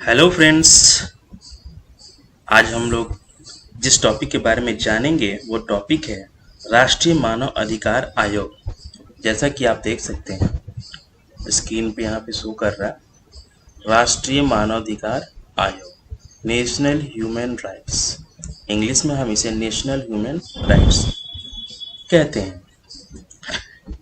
Hello friends. आज हम लोग जिस टॉपिक के बारे में जानेंगे वो टॉपिक है राष्ट्रीय मानव अधिकार आयोग। जैसा कि आप देख सकते हैं स्क्रीन पे यहाँ पे शो कर रहा है राष्ट्रीय मानवाधिकार आयोग, नेशनल ह्यूमन राइट्स। इंग्लिश में हम इसे नेशनल ह्यूमन राइट्स कहते हैं।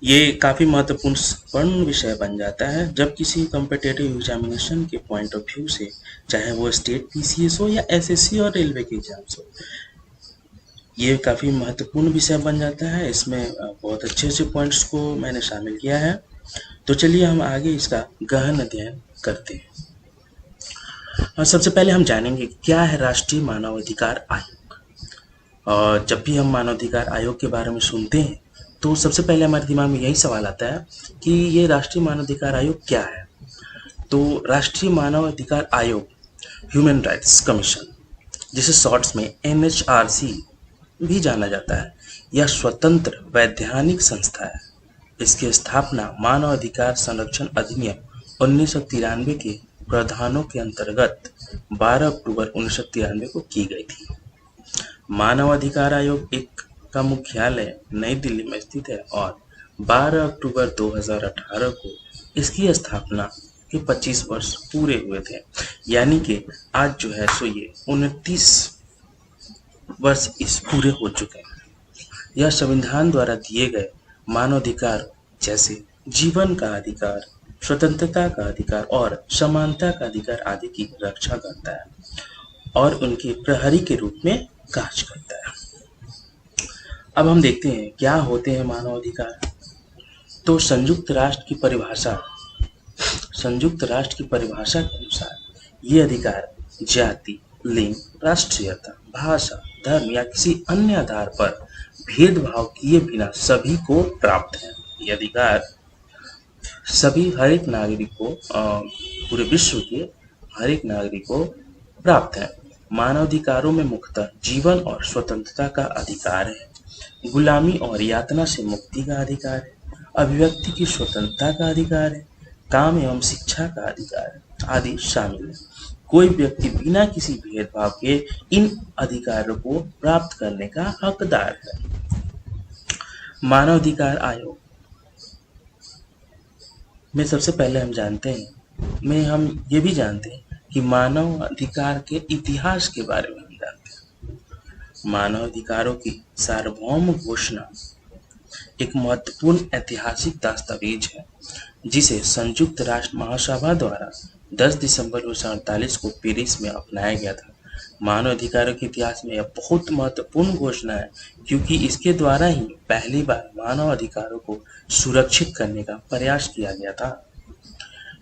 ये काफ़ी महत्वपूर्ण विषय बन जाता है जब किसी कम्पिटिटिव एग्जामिनेशन के पॉइंट ऑफ व्यू से, चाहे वो स्टेट पीसीएस हो या एसएससी और रेलवे के एग्जाम्स हो, ये काफ़ी महत्वपूर्ण विषय बन जाता है। इसमें बहुत अच्छे अच्छे पॉइंट्स को मैंने शामिल किया है। तो चलिए हम आगे इसका गहन अध्ययन करते हैं। और सबसे पहले हम जानेंगे क्या है राष्ट्रीय मानवाधिकार आयोग। और जब भी हम मानवाधिकार आयोग के बारे में सुनते हैं तो सबसे पहले हमारे दिमाग में यही सवाल आता है कि ये राष्ट्रीय मानवाधिकार आयोग क्या है। तो राष्ट्रीय मानवाधिकार आयोग, ह्यूमन राइट्स कमीशन, जिसे शॉर्ट्स में एनएचआरसी भी जाना जाता है, यह स्वतंत्र वैधानिक संस्था है। इसकी स्थापना मानव अधिकार संरक्षण अधिनियम 1993 के प्रावधानों के अंतर्गत 12 अक्टूबर 1993 को की गई थी। मानव अधिकार आयोग एक का मुख्यालय नई दिल्ली में स्थित है और 12 अक्टूबर 2018 को इसकी स्थापना के 25 वर्ष पूरे हुए थे। यानी कि आज जो है सो ये 29 वर्ष इस पूरे हो चुके हैं। यह संविधान द्वारा दिए गए मानवाधिकार जैसे जीवन का अधिकार, स्वतंत्रता का अधिकार और समानता का अधिकार आदि की रक्षा करता है और उनके प्रहरी के रूप में कार्य करता है। अब हम देखते हैं क्या होते हैं मानवाधिकार। तो संयुक्त राष्ट्र की परिभाषा के अनुसार ये अधिकार जाति, लिंग, राष्ट्रीयता, भाषा, धर्म या किसी अन्य आधार पर भेदभाव किए बिना सभी को प्राप्त है। ये अधिकार सभी हर एक नागरिक को, पूरे विश्व के हर एक नागरिक को प्राप्त है। मानवाधिकारों में मुख्यतः जीवन और स्वतंत्रता का अधिकार है, गुलामी और यातना से मुक्ति का अधिकार है, अभिव्यक्ति की स्वतंत्रता का अधिकार है, काम एवं शिक्षा का अधिकार आदि शामिल है। कोई व्यक्ति बिना किसी भेदभाव के इन अधिकारों को प्राप्त करने का हकदार है। मानवाधिकार आयोग में सबसे पहले हम ये भी जानते हैं कि मानव अधिकार के इतिहास के बारे में हम जानते हैं। मानव अधिकारों की सार्वभौम घोषणा एक महत्वपूर्ण ऐतिहासिक दस्तावेज है जिसे संयुक्त राष्ट्र महासभा द्वारा 10 दिसंबर 1948 को पेरिस में अपनाया गया था। मानव अधिकारों के इतिहास में यह बहुत महत्वपूर्ण घोषणा है क्योंकि इसके द्वारा ही पहली बार मानव अधिकारों को सुरक्षित करने का प्रयास किया गया था।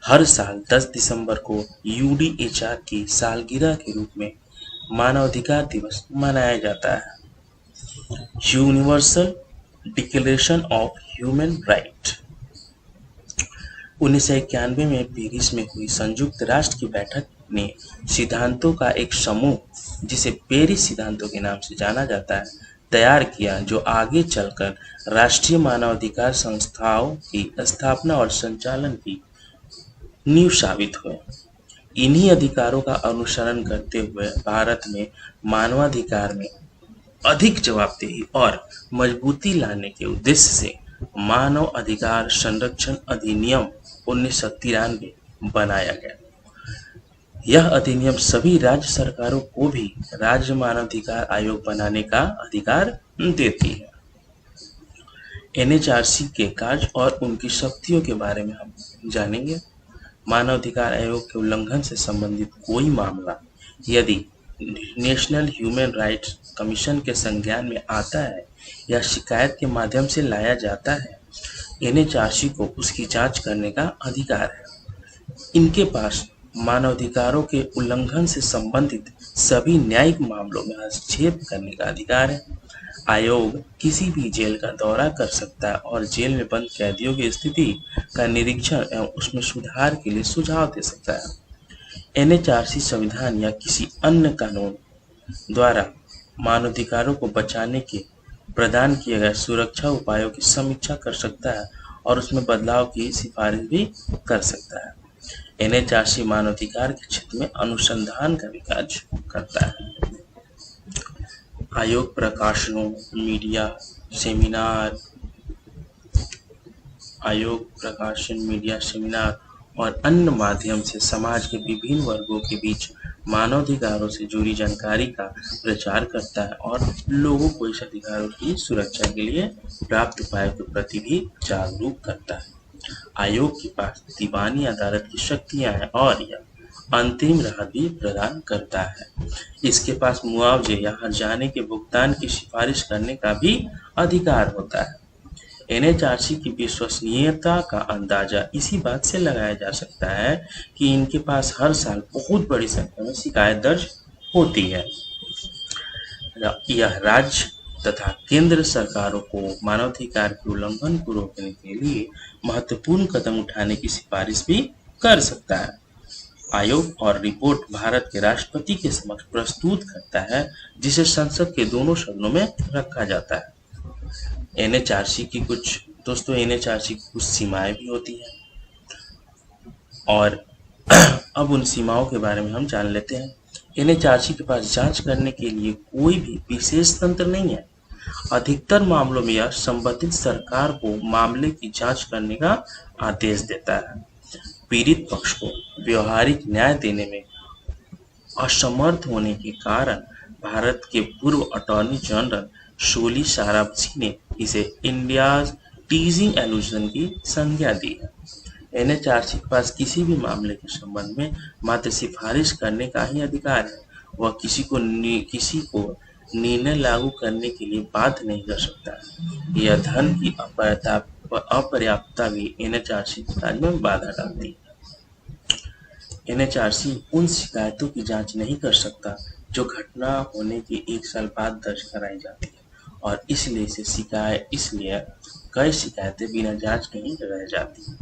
हर साल 10 दिसंबर को यूडीएचआर की सालगिरह के रूप में मानवाधिकार दिवस मनाया जाता है। Universal declaration of human right 1991 में पेरिस में हुई संयुक्त राष्ट्र की बैठक ने सिद्धांतों का एक समूह, जिसे पेरिस सिद्धांतों के नाम से जाना जाता है, तैयार किया, जो आगे चलकर राष्ट्रीय मानवाधिकार संस्थाओं की स्थापना और संचालन की नींव साबित हुए। इन्हीं अधिकारों का अनुसरण करते हुए भारत में मानवाधिकार में अधिक जवाबदेही और मजबूती लाने के उद्देश्य से मानव अधिकार संरक्षण अधिनियम 1993 बनाया गया। यह अधिनियम सभी राज्य सरकारों को भी राज्य मानवाधिकार आयोग बनाने का अधिकार देती है। एनएचआरसी के कार्य और उनकी शक्तियों के बारे में हम जानेंगे। मानवाधिकार आयोग के उल्लंघन से संबंधित कोई मामला यदि नेशनल ह्यूमन राइट्स कमीशन के संज्ञान में आता है या शिकायत के माध्यम से लाया जाता है, एनएचआरसी को उसकी जांच करने का अधिकार है। इनके पास मानवाधिकारों के उल्लंघन से संबंधित सभी न्यायिक मामलों में हस्तक्षेप करने का अधिकार है। आयोग किसी भी जेल का दौरा कर सकता है और जेल में बंद कैदियों की स्थिति का निरीक्षण एवं उसमें सुधार के लिए सुझाव दे सकता है। एनएचआरसी संविधान या किसी अन्य कानून द्वारा मानवाधिकारों को बचाने के प्रदान किए गए सुरक्षा उपायों की समीक्षा कर सकता है और उसमें बदलाव की सिफारिश भी कर सकता है। एनएचआरसी मानवाधिकार के क्षेत्र में अनुसंधान का विकास करता है। आयोग प्रकाशनों, मीडिया, सेमिनार, आयोग प्रकाशन, मीडिया, सेमिनार और अन्य माध्यम से समाज के विभिन्न वर्गों के बीच मानवाधिकारों से जुड़ी जानकारी का प्रचार करता है और लोगों को इस अधिकारों की सुरक्षा के लिए प्राप्त उपायों के प्रति भी जागरूक करता है। आयोग के पास दीवानी अदालत की शक्तियां हैं और यह अंतरिम राहत भी प्रदान करता है। इसके पास मुआवजे या हर्जाने के भुगतान की सिफारिश करने का भी अधिकार होता है। एनएचआरसी की विश्वसनीयता का अंदाजा इसी बात से लगाया जा सकता है कि इनके पास हर साल बहुत बड़ी संख्या में शिकायत दर्ज होती है। यह राज्य तथा केंद्र सरकारों को मानवाधिकार के उल्लंघन को रोकने के लिए महत्वपूर्ण कदम उठाने की सिफारिश भी कर सकता है। आयोग और रिपोर्ट भारत के राष्ट्रपति के समक्ष प्रस्तुत करता है, जिसे संसद के दोनों सदनों में रखा जाता है। एनएचआरसी की कुछ सीमाएं भी होती हैं और अब उन सीमाओं के बारे में हम जान लेते हैं। एनएचआरसी के पास जांच करने के लिए कोई भी विशेष तंत्र नहीं है। अधिकतर मामलों में यह संबंधित सरकार को मामले की जांच करने का आदेश देता है। पीड़ित पक्ष को व्यवहारिक न्याय देने में असमर्थ होने के कारण भारत के पूर्व अटॉर्नी जनरल शोली साराभाई ने इसे इंडियाज टीजिंग एल्यूजन की संज्ञा दी है। एनएचआरसी के पास किसी भी मामले के संबंध में मात्र सिफारिश करने का ही अधिकार है। वह किसी को निर्णय लागू करने के लिए बाध्य नहीं कर सकता। यह धन की अपर्याप्तता भी एनएचआरसी के कार्य में बाधा डालती है। एनएचआरसी उन शिकायतों की जांच नहीं कर सकता जो घटना होने के 1 साल बाद दर्ज कराई जाती है और इसलिए कई शिकायतें बिना जांच के ही रह जाती हैं।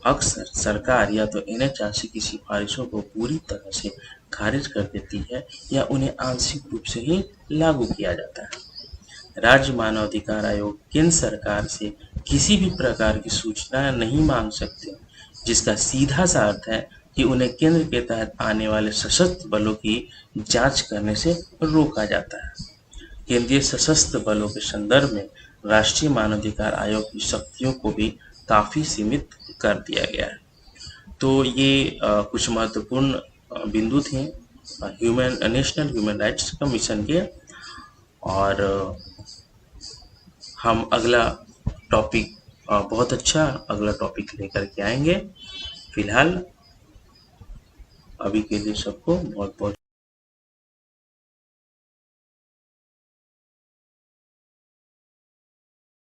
अक्सर सरकार या तो एनएचआरसी की सिफारिशों को पूरी तरह से खारिज कर देती है या उन्हें आंशिक रूप से ही लागू किया जाता है। राज्य मानवाधिकार आयोग केंद्र सरकार से किसी भी प्रकार की सूचना नहीं मांग सकते, जिसका सीधा सा अर्थ है कि उन्हें केंद्र के तहत आने वाले सशस्त्र बलों की जांच करने से रोका जाता है। केंद्रीय सशस्त्र बलों के संदर्भ में राष्ट्रीय मानवाधिकार आयोग की शक्तियों को भी काफी सीमित कर दिया गया है। तो ये कुछ महत्वपूर्ण बिंदु थे नेशनल ह्यूमन राइट्स कमीशन के, और हम अगला टॉपिक बहुत अच्छा अगला टॉपिक लेकर के आएंगे। फिलहाल अभी के लिए सबको बहुत बहुत